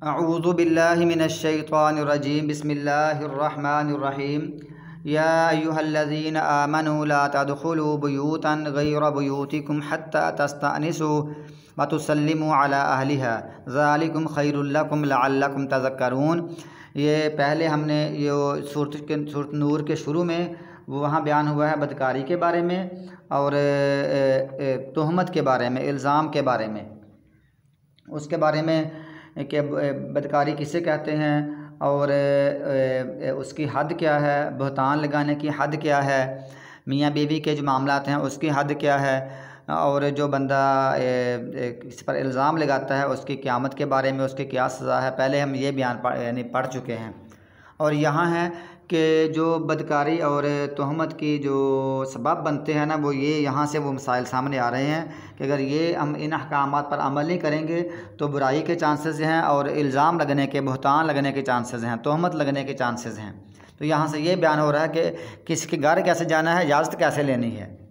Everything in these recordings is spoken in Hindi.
अऊज़ु बिल्लाहि मिनश्शैतानिर्रजीम बिस्मिल्लाहिर्रहमानिर्रहीम या अय्युहल्लज़ीना आमनू ला तदखुलू बुयूतन गैर बुयूतिकुम हत्ता तस्तअनिसू व तुसल्लिमू अला अहलिहा ज़ालिकुम खैरुल लकुम लअल्लकुम तज़क्करून। ये पहले हमने ये सूरत नूर के शुरू में वहाँ बयान हुआ है बदकारी के बारे में और तोहमत के बारे में, इल्ज़ाम के बारे में, उसके बारे में कि बदकारी किसे कहते हैं और उसकी हद क्या है, बहतान लगाने की हद क्या है, मियाँ बीवी के जो मामलात हैं उसकी हद क्या है, और जो बंदा किसी पर इल्ज़ाम लगाता है उसकी क़यामत के बारे में उसकी क्या सज़ा है। पहले हम ये बयान यानी पढ़ चुके हैं। और यहाँ है कि जो बदकारी और तोहमत की जो सबब बनते हैं ना, वो ये यहाँ से वो मसाइल सामने आ रहे हैं कि अगर ये हम इन अहकामात पर अमल नहीं करेंगे तो बुराई के चांसेस हैं और इल्ज़ाम लगने के, बहतान लगने के चांसेस हैं, तोहमत लगने के चांसेस हैं। तो यहाँ से ये बयान हो रहा है कि किसी के घर कैसे जाना है, इजाज़त कैसे लेनी है।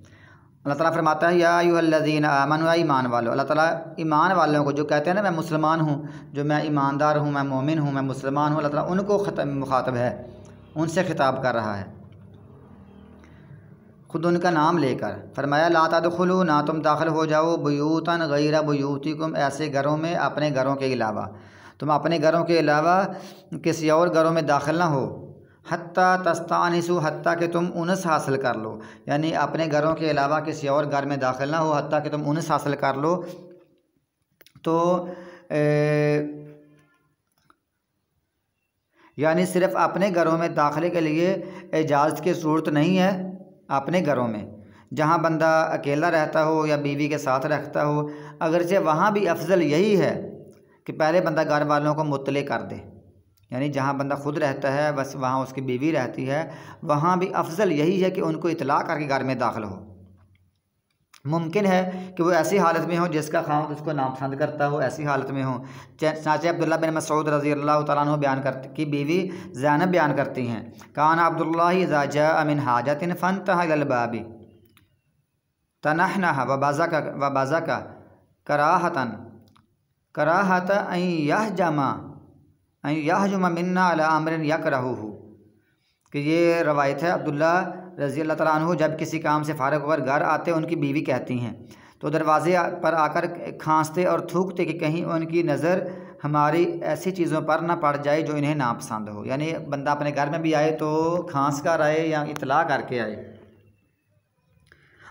अल्लाह ताला फरमाता है या अय्युहल्लज़ीना आमनू, ईमान वालों। अल्लाह ताला ईमान वालों को जो कहते हैं ना मैं मुसलमान हूँ, जो मैं ईमानदार हूँ, मैं मोमिन हूँ, मैं मुसलमान हूँ, अल्लाह ताला उनको मुखातब है, उनसे खिताब कर रहा है खुद उनका नाम लेकर। फरमाया ला तदखुलू, ना तुम दाखिल हो जाओ, बुयूतन गैर बुयूतिकुम, ऐसे घरों में अपने घरों के अलावा, तुम अपने घरों के अलावा किसी और घरों में दाखिल ना हो। हत्ता तस्तानिसु, हत्ता कि तुम उनस हासिल कर लो, यानी अपने घरों के अलावा किसी और घर में दाखिल ना हो, हत्ता कि तुम उनस हासिल कर लो। तो यानी सिर्फ़ अपने घरों में दाखिले के लिए इजाज़त की ज़रूरत नहीं है। अपने घरों में जहाँ बंदा अकेला रहता हो या बीवी के साथ रहता हो, अगरचे वहाँ भी अफजल यही है कि पहले बंदा घर वालों को मुत्तले कर दे, यानी जहाँ बंदा खुद रहता है बस वहाँ उसकी बीवी रहती है, वहाँ भी अफजल यही है कि उनको इतला करके घर में दाखिल हो। मुमकिन है कि वो ऐसी हालत में हो जिसका खामद उसको नापसंद करता हो, ऐसी हालत में हो। चाचा अब्दुल्ला बिन मसऊद रज़ी अल्लाह तआला अन्हु बयान करती की बीवी ज़ैनब बयान करती हैं, काना अब्दुल्लाह इज़ा जाअ मिन हाजतिन फंतहा इलल बाबी तनहनहा व बाज़का कराहत अन यहजुमा मिन्ना अला अमरिन यकरहुहु। कि ये रवायत है, अब्दुल्ला रज़ी अल्लाह तआला अन्हु जब किसी काम से फ़ारिग होकर घर आते उनकी बीवी कहती हैं तो दरवाज़े पर आकर खांसते और थूकते कि कहीं उनकी नज़र हमारी ऐसी चीज़ों पर ना पड़ जाए जो इन्हें नापसंद हो। यानी बंदा अपने घर में भी आए तो खांस कर आए या इतला करके आए।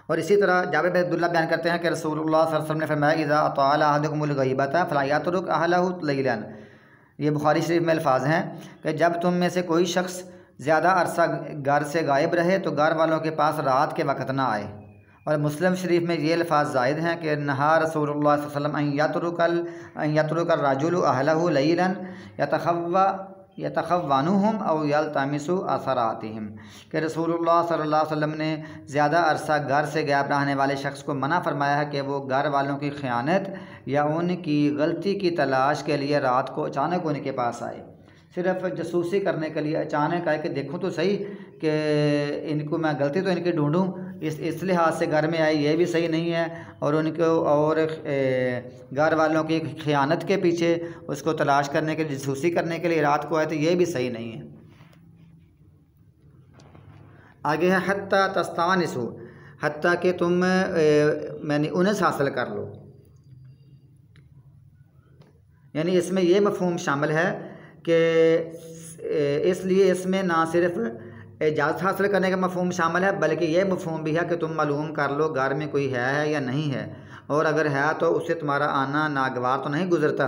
और इसी तरह जाबिर बिन अब्दुल्लाह बयान करते हैं कि रसूलुल्लाह सल्लल्लाहु अलैहि वसल्लम ने फरमाया इज़ा अताअला अहदुकुमुल गईबता फला यतरुक अहलहु लैलन। ये बुखारी शरीफ में अल्फाज हैं कि जब तुम में से कोई शख्स ज़्यादा अरसा घर से गायब रहे तो घर वालों के पास रात के वक़्त ना आए। और मुस्लिम शरीफ में ये अल्फाज ज़ायद हैं कि नहा रसूलुल्लाह सल्लल्लाहु अलैहि वसल्लम अन यतरुकल रजुलु अहलहु लैलन यतखव्वनुहुम औ यल्तमिसु असरातिहिम। कि रसूलुल्लाह सल्लल्लाहु अलैहि वसल्लम ने ज़्यादा अरसा घर से गायब रहने वाले शख्स को मना फरमाया है कि वो घर वालों की ख़यानत या उनकी गलती की तलाश के लिए रात को अचानक उनके पास आए, सिर्फ जासूसी करने के लिए अचानक आए कि देखूँ तो सही कि इनको मैं गलती तो इनकी ढूंढूं, इस लिहाज से घर में आए, ये भी सही नहीं है। और उनको और घर वालों की ख़यानत के पीछे उसको तलाश करने के लिए, जासूसी करने के लिए रात को आए, तो ये भी सही नहीं है। आगे है हत्ता तस्तानिसु, हत्ता कि तुम मैंने उनस हासिल कर लो। यानी इसमें यह मफ़हूम शामिल है कि इसलिए इसमें ना सिर्फ इजाज़त हासिल करने का मफ़हूम शामिल है बल्कि यह मफ़हूम भी है कि तुम मालूम कर लो घर में कोई है या नहीं है, और अगर है तो उससे तुम्हारा आना नागवार तो नहीं गुज़रता।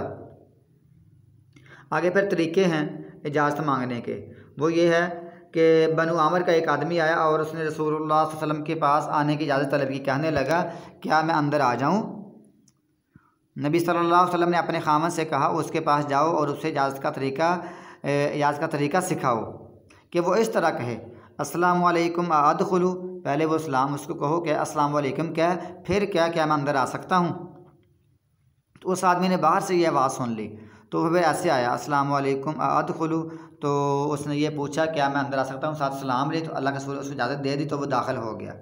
आगे फिर तरीक़े हैं इजाज़त मांगने के। वो ये है कि बनु आमिर का एक आदमी आया और उसने रसूलुल्लाह सल्लल्लाहु अलैहि वसल्लम के पास आने की इजाज़त तलब की। कहने लगा क्या मैं अंदर आ जाऊँ? नबी सल्लल्लाहु अलैहि वसल्लम ने अपने खामन से कहा उसके पास जाओ और उससे इजाज़त का तरीक़ा सिखाओ कि वो इस तरह कहे अस्सलामु अलैकुम अदखुलू, पहले वो सलाम उसको कहो कि अस्सलामु अलैकुम क्या, फिर क्या मैं अंदर आ सकता हूँ? तो उस आदमी ने बाहर से ये आवाज़ सुन ली तो वह ऐसे आया अस्सलामु अलैकुम अदखुलू, तो उसने ये पूछा क्या मैं अंदर आ सकता हूँ, साथ सलाम ली तो अल्लाह के रसूल उसको इजाज़त दे दी तो वो दाखिल हो गया।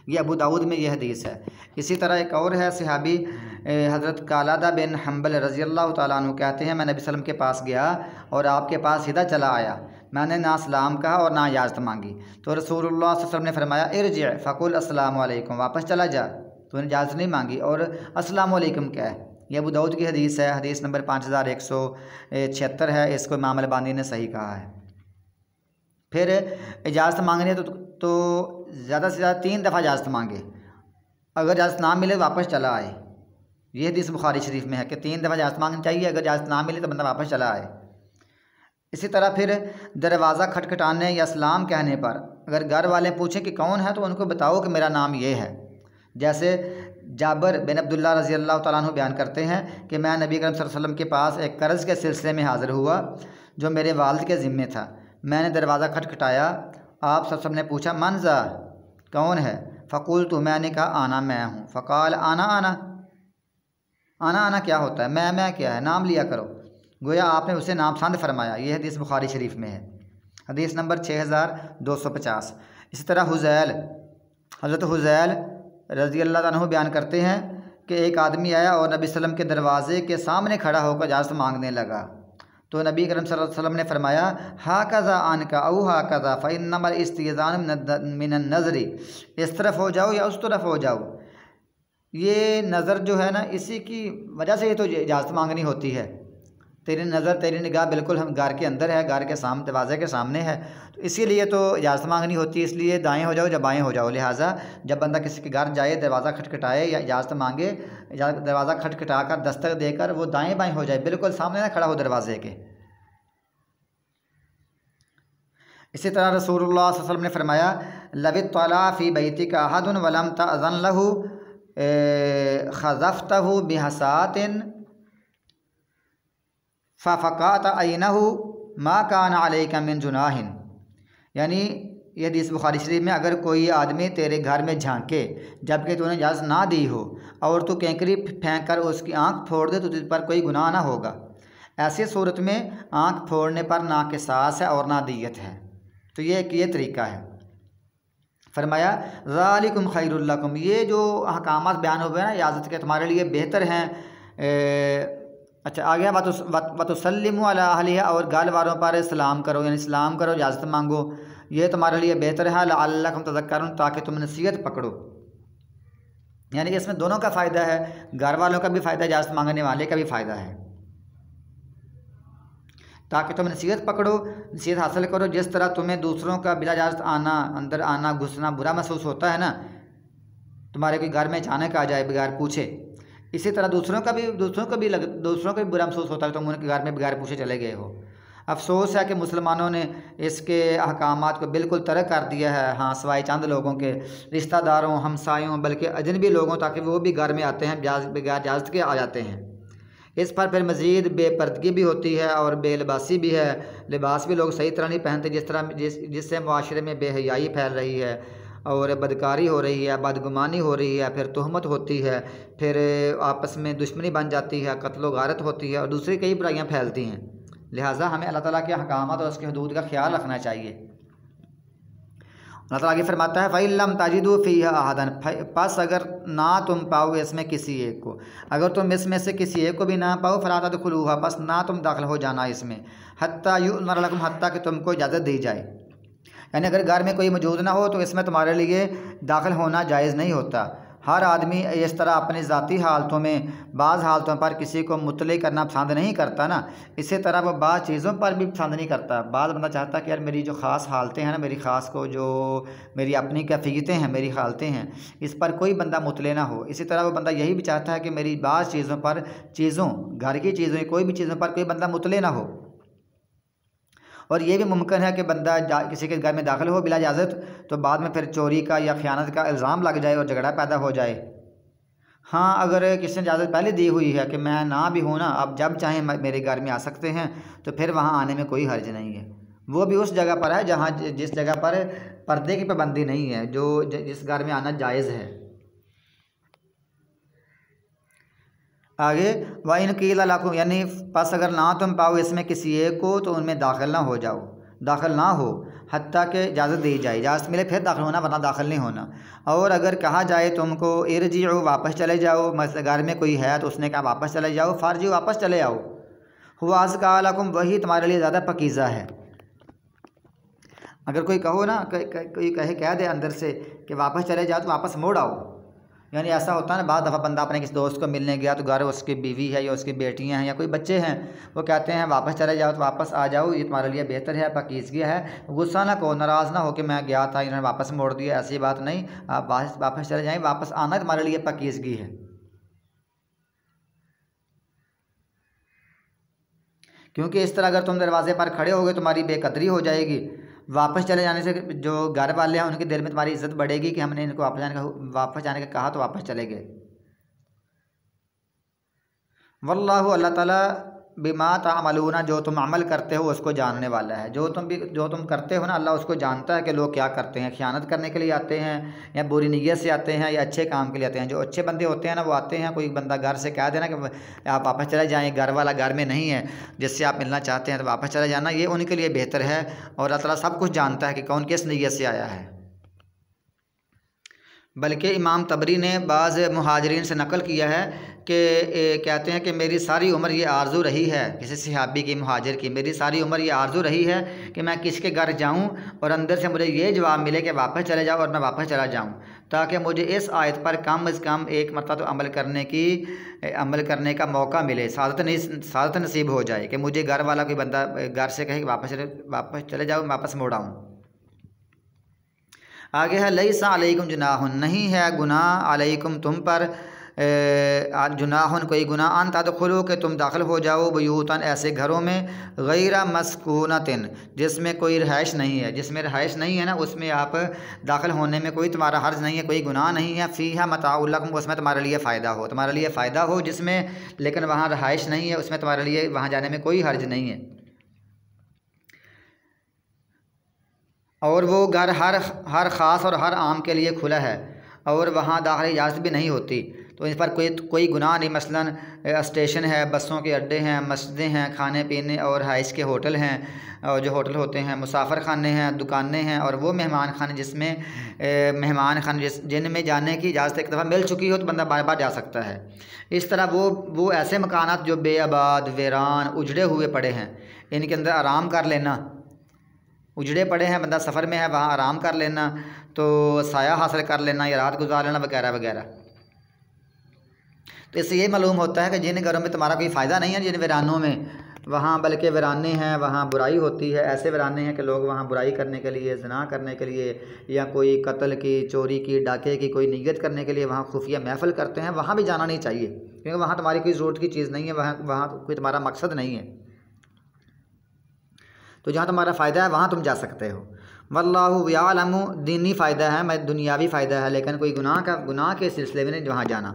ये अबू दाऊद में यह हदीस है। इसी तरह एक और है सहाबी हज़रत कालादा बिन हम्बल रज़ी अल्लाह तआला अन्हु कहते हैं, मैं नबी सल्लम के पास गया और आपके पास सीधा चला आया। मैंने ना सलाम कहा और ना इजाज़त मांगी, तो रसूलुल्लाह सल्लल्लाहु अलैहि वसल्लम ने फरमाया इरजी फ़कुल अस्सलामु अलैकुम, वापस चला जा, तूने इजाज़त नहीं मांगी और अस्सलामु अलैकुम क्या है। यह अबू दाऊद की हदीस है, हदीस नंबर 5176 है। इसको इमाम अलबानी ने सही कहा है। फिर इजाज़त मांगनी है तो ज़्यादा से ज़्यादा 3 दफ़ा इजाज़त मांगे, अगर इजाज़त ना मिले वापस चला आए। ये हदीस बुखारी शरीफ में है कि 3 दफ़ा इजाज़त मांगनी चाहिए, अगर इजाज़त ना मिले तो बंदा वापस चला आए। इसी तरह फिर दरवाज़ा खटखटाने या सलाम कहने पर अगर घर वाले पूछें कि कौन है तो उनको बताओ कि मेरा नाम ये है। जैसे जाबर बिन अब्दुल्ला रज़ी अल्लाह तआला अन्हु बयान करते हैं कि मैं नबी करीम सल्लल्लाहु अलैहि वसल्लम के पास एक कर्ज़ के सिलसिले में हाज़िर हुआ जो मेरे वालिद के ज़िम्मे था। मैंने दरवाज़ा खटखटाया, आप सब ने पूछा मनज़ा, कौन है? फ़कुल तो मैंने कहा आना मैं हूँ। फ़काल आना आना, आना आना क्या होता है? मैं क्या है? नाम लिया करो। गोया आपने उसे नापसंद फरमाया। यह हदीस बुखारी शरीफ में है, हदीस नंबर 6250। इसी तरह हुज़ैल, हज़रत हुज़ैल रज़ी अल्लाह अन्हु बयान करते हैं कि एक आदमी आया और नबी सल्लम के दरवाज़े के सामने खड़ा होकर इजाज़त मांगने लगा, तो नबी करीम सल्लल्लाहु अलैहि वसल्लम ने फरमाया हा कज़ा आन का औ हा कज़ा फ़इन्नमल इस्तिज़ान मिनन नज़री, इस तरफ हो जाओ या उस तरफ हो जाओ। ये नज़र जो है ना, इसी की वजह से ये तो इजाज़त मांगनी होती है। तेरी नज़र, तेरी निगाह बिल्कुल हम घर के अंदर है, घर के सामने, दरवाज़े के सामने है, तो इसीलिए तो इजाज़त मांगनी होती है। इसलिए दाएं हो जाओ या बाएं हो जाओ। लिहाजा जब बंदा किसी के घर जाए, दरवाज़ा खटखटाए या इजाज़त मांगे, दरवाज़ा खटखटा कर दस्तक देकर वो दाएं बाएं हो जाए, बिल्कुल सामने ना खड़ा हो दरवाज़े के। इसी तरह रसूलुल्लाह सल्लल्लाहु अलैहि वसल्लम ने फरमाया लवित्तला फ़ी बैतिका अहदुन वलम तअज़न लहू ख़ज़फ़तहु बिहसातिन फ़फ़क़अत अयनहु मा कान अलैका मिन जुनाहिन। यानी ये हदीस बुखारी शरीफ में, अगर कोई आदमी तेरे घर में झांके जबकि तूने इजाज़त ना दी हो और तू कैंकरी फेंक कर उसकी आँख फोड़ दे तो तुझ पर कोई गुनाह ना होगा। ऐसी सूरत में आँख फोड़ने पर ना किसास है और ना दियत है। तो ये तरीका है। फरमाया ज़ालिकुम खैरुल लकुम, ये जो अहकामात बयान हुए ना इजाज़त के, तुम्हारे लिए बेहतर हैं। अच्छा आ गया वतुसल्लिमु अला अहलिहा, और गाल वालों पर सलाम करो, यानी सलाम करो, इजाज़त मांगो, ये तुम्हारे लिए बेहतर है। लअल्लकुम तज़क्करून, ताकि तुम नसीहत पकड़ो। यानी इसमें दोनों का फ़ायदा है, घर वालों का भी फ़ायदा, इजाज़त मांगने वाले का भी फ़ायदा है, ताकि तुम नसीहत पकड़ो, नसीहत हासिल करो। जिस तरह तुम्हें दूसरों का बिला इजाज़त आना, अंदर आना, घुसना बुरा महसूस होता है ना, तुम्हारे कोई घर में अचानक आ जाए बगैर पूछे, इसी तरह दूसरों को भी बुरा महसूस होता है तुम उनके घर में बगैर पूछे चले गए हो। अफसोस है कि मुसलमानों ने इसके अहकामात को बिल्कुल तरक कर दिया है। हाँ, सिवाय चंद लोगों के, रिश्तेदारों, हमसायों, बल्कि अजनबी लोगों, ताकि वो भी घर में आते हैं बगैर इजाज़त के आ जाते हैं। इस पर फिर मज़ीद बेपर्दगी भी होती है और बेलिबासी भी है। लिबास भी लोग सही तरह नहीं पहनते, जिससे मुआशरे में बेहयाई फैल रही है और बदकारी हो रही है, बदगुमानी हो रही है, फिर तहमत होती है, फिर आपस में दुश्मनी बन जाती है, कत्ल गारत होती है और दूसरी कई बुराइयाँ फैलती हैं। लिहाजा हमें अल्लाह ताला के अहकामात और उसके हदूद का ख्याल रखना चाहिए। अल्लाह ताला आगे फरमाता है फ़इल्लम ताजिदू फ़ीहा अहदन, बस अगर ना तुम पाओ इसमें किसी एक को, अगर तुम इसमें से किसी एक को भी ना पाओ फ़ला तदखुलूहा, बस ना तुम दाखिल हो जाना इसमें, हत्ता युअज़न लकुम, हत्ता कि तुमको इजाज़त दी जाए। यानी अगर घर में कोई मौजूद ना हो तो इसमें तुम्हारे लिए दाखिल होना जायज़ नहीं होता। हर आदमी इस तरह अपनी ज़ाती हालतों में बाज़ हालतों पर किसी को मुतले करना पसंद नहीं करता ना, इसी तरह वो बाज़ चीज़ों पर भी पसंद नहीं करता। बाज़ बंदा चाहता है कि यार मेरी जो ख़ास हालतें हैं ना, मेरी ख़ास को जो मेरी अपनी कैफियतें हैं, मेरी हालतें हैं, इस पर कोई बंदा मुतले ना हो। इसी तरह वो बंदा यही भी चाहता है कि मेरी बाज़ चीज़ों घर की चीज़ों, कोई भी चीज़ों पर कोई बंदा मुतले ना हो। और ये भी मुमकिन है कि बंदा किसी के घर में दाखिल हो बिला इजाज़त, तो बाद में फिर चोरी का या ख़यानत का इल्ज़ाम लग जाए और झगड़ा पैदा हो जाए। हाँ, अगर किसी ने इजाज़त पहले दी हुई है कि मैं ना भी हूँ ना, आप जब चाहें मेरे घर में आ सकते हैं, तो फिर वहाँ आने में कोई हर्ज नहीं है। वो भी उस जगह पर है जहाँ जिस जगह पर पर्दे की पाबंदी नहीं है, जिस घर में आना जायज़ है। आगे वाइन कीला लाकुम, यानी बस अगर ना तुम पाओ इसमें किसी एक को तो उनमें दाखिल ना हो जाओ। दाखिल ना हो हत्ता के इजाज़त दी जाए, इजाज़त मिले फिर दाखिल होना, वरना दाखिल नहीं होना। और अगर कहा जाए तुमको इरजिउ वापस चले जाओ, घर में कोई है तो उसने कहा वापस चले जाओ, फ़ारजिउ वापस चले आओ, हुआ अज़का लकुम वही तुम्हारे लिए ज़्यादा पकीज़ा है। अगर कोई कहो ना, कोई कह दे अंदर से कि वापस चले जाओ तो वापस मोड़ आओ, यानी ऐसा होता है ना, बाद दफ़ा बंदा अपने किसी दोस्त को मिलने गया तो घर उसकी बीवी है या उसकी बेटियां हैं या कोई बच्चे हैं, वो कहते हैं वापस चले जाओ तो वापस आ जाओ, ये तुम्हारे लिए बेहतर है, पकीज़गी है। गुस्सा ना को, नाराज़ ना हो कि मैं गया था इन्होंने वापस मोड़ दिया, ऐसी बात नहीं। आप वापस चले जाएँ, वापस आना तुम्हारे लिए पकीज़गी है। क्योंकि इस तरह अगर तुम दरवाजे पर खड़े होगे तुम्हारी बेकदरी हो जाएगी। वापस चले जाने से जो घर वाले हैं उनके दिल में तुम्हारी इज्जत बढ़ेगी कि हमने इनको वापस जाने का कहा तो वापस चले गए। वल्लाहु अल्लाह ताला बिमा तामलूना, जो तुम अमल करते हो उसको जानने वाला है। जो तुम करते हो ना, अल्लाह उसको जानता है कि लोग क्या करते हैं, खयानत करने के लिए आते हैं या बुरी नीयत से आते हैं या अच्छे काम के लिए आते हैं। जो अच्छे बंदे होते हैं ना, वो आते हैं, कोई बंदा घर से कह देना कि आप वापस चले जाएँ, घर वाला घर में नहीं है जिससे आप मिलना चाहते हैं तो वापस चले जाना, ये उनके लिए बेहतर है। और अल्लाह ताला सब कुछ जानता है कि कौन किस नीयत से आया है। बल्कि इमाम तबरी ने बाज़ मुहाजिरीन से नकल किया है कि कहते हैं कि मेरी सारी उम्र ये आरज़ू रही है, किसी सहाबी की, मुहाजिर की, मेरी सारी उम्र ये आरज़ू रही है कि मैं किसके घर जाऊं और अंदर से मुझे ये जवाब मिले कि वापस चले जाओ और मैं वापस चला जाऊं, ताकि मुझे इस आयत पर कम से कम एक मरतबा तो अमल करने का मौका मिले, सादत नसीब हो जाए कि मुझे घर वाला कोई बंदा घर से कहे कि वापस चले जाओ, वापस मोड़ आऊँ। आगे है लैसा अलैकुम जुनाहुन, नहीं है गुनाह अलैकुम तुम पर, जुनाहुन कोई गुनाह, अन तदखुलू के तुम दाखिल हो जाओ, बुयूतन ऐसे घरों में, गैरा मस्कूनतिन जिसमें कोई रहाइश नहीं है, जिसमें रहाइश नहीं है ना उसमें आप दाखिल होने में कोई तुम्हारा हर्ज नहीं है, कोई गुनाह नहीं है। फ़ीहा मताउल लकुम, उसमें तुम्हारे लिए फ़ायदा हो जिसमें, लेकिन वहाँ रहाइश नहीं है, उसमें तुम्हारे लिए वहाँ जाने में कोई हर्ज नहीं है। और वो घर हर ख़ास और हर आम के लिए खुला है और वहाँ दाखिल इजाज़त भी नहीं होती, तो इस पर कोई गुनाह नहीं। मसलन स्टेशन है, बसों के अड्डे हैं, मस्जिदें हैं, खाने पीने और हाइस के होटल हैं, और जो होटल होते हैं, मुसाफिर खाने हैं, दुकानें हैं, और वो मेहमान खाने जिनमें जाने की इजाज़त एक दफ़ा मिल चुकी हो तो बंदा बार बार जा सकता है। इस तरह वो ऐसे मकानात जो बेआबाद, वीरान, उजड़े हुए पड़े हैं, इनके अंदर आराम कर लेना, उजड़े पड़े हैं, बंदा सफ़र में है, वहाँ आराम कर लेना, तो साया हासिल कर लेना या रात गुजार लेना वगैरह वगैरह। तो इससे ये मालूम होता है कि जिन घरों में तुम्हारा कोई फ़ायदा नहीं है, जिन वीरानों में, वहाँ बल्कि वीराने हैं, वहाँ बुराई होती है, ऐसे वीराने हैं कि लोग वहाँ बुराई करने के लिए, ज़िना करने के लिए या कोई कत्ल की, चोरी की, डाके की कोई नीयत करने के लिए वहाँ खुफिया महफिल करते हैं, वहाँ भी जाना नहीं चाहिए, क्योंकि वहाँ तुम्हारी कोई ज़रूरत की चीज़ नहीं है, वहाँ कोई तुम्हारा मकसद नहीं है। तो जहाँ तुम्हारा फ़ायदा है वहाँ तुम जा सकते हो। वल्लाहु यालमु, दीनी फ़ायदा है, मैं दुनियावी फ़ायदा है, लेकिन कोई गुनाह के सिलसिले में नहीं वहाँ जाना।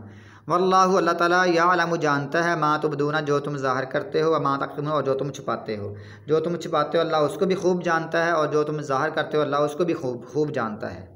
वल्लाहु, अल्लाह ताला, यालमु, जानता है, मा तुबदूना, जो तुम ज़ाहिर करते हो, मा तक्तुमून, और जो तुम छुपाते हो। जो तुम छुपाते हो अल्लाह उसको भी खूब जानता है, और जो तुम ज़ाहिर करते हो अल्लाह उसको भी खूब जानता है।